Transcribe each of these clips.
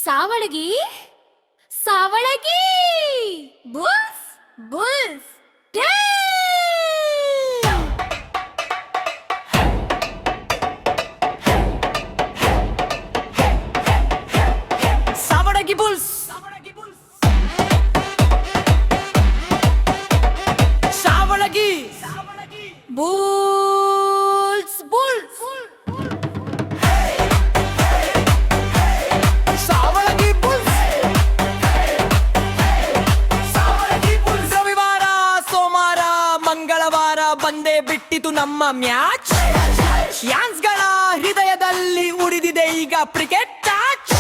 Savalagi Savalagi Bulls Bulls Savalagi Bulls Savalagi Bulls Bulls Savalagi Bulls ರವಿವಾರ ಸೋಮವಾರ ಮಂಗಳವಾರ ಬಂದೇ ಬಿಟ್ಟಿತು ನಮ್ಮ ಮ್ಯಾಚ್ ಯಾನ್ಸ್ಗಳ ಹೃದಯದಲ್ಲಿ ಉಳಿದಿದೆ ಈಗ ಕ್ರಿಕೆಟ್ ಟಾಚ್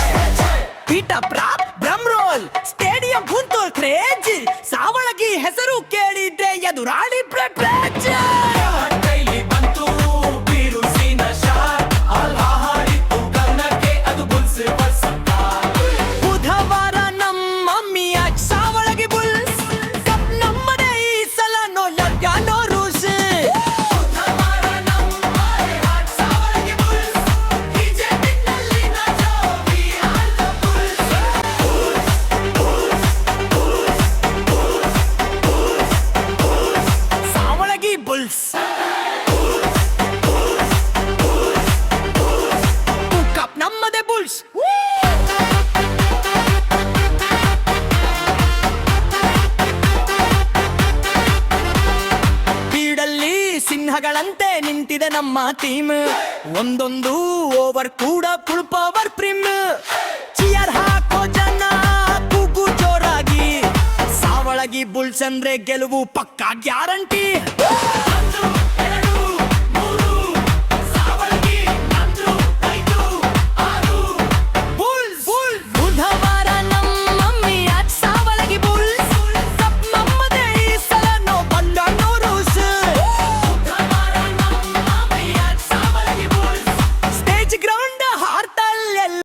ಪೀಟ ಪ್ರಾಪ್ drum roll stadium full craze Savalagi ಹೆಸರು ಕೇಳಿದ್ರೆ ಎದುರಾಳಿ ಬ್ಲಡ್ ಪ್ಯಾಚ್ ಬುಧವಾರ ನಮ್ಮ ಮ್ಯಾಚ್ ಸಾವಳಗಿ ಬುಲ್ಸ್ ಕಪ್ ನಮ್ಮದೇ ಈ ಸಲ ನೋ ಲಗ್ಗ ನೋ ರೂಸ್ ಸಾವಳಗಿ ಬುಲ್ಸ್ ಕಪ್ ನಮ್ಮದೇ ಬುಲ್ಸ್ ಬೀಡಲ್ಲಿ ಸಿಂಹಗಳಂತೆ ನಿಂತಿದೆ ನಮ್ಮ ಟೀಮ್ ಒಂದೊಂದು ಓವರ್ ಕೂಡ ಫುಲ್ ಪವರ್ ಪ್ರಿಮ್ ಚಿಯರ್ ಹಾಕೋ ಜನ ಕೂಗು ಜೋರಾಗಿ ಸಾವಳಗಿ ಬುಲ್ಸ್ ಅಂದ್ರೆ ಗೆಲುವು ಪಕ್ಕಾ ಗ್ಯಾರಂಟಿ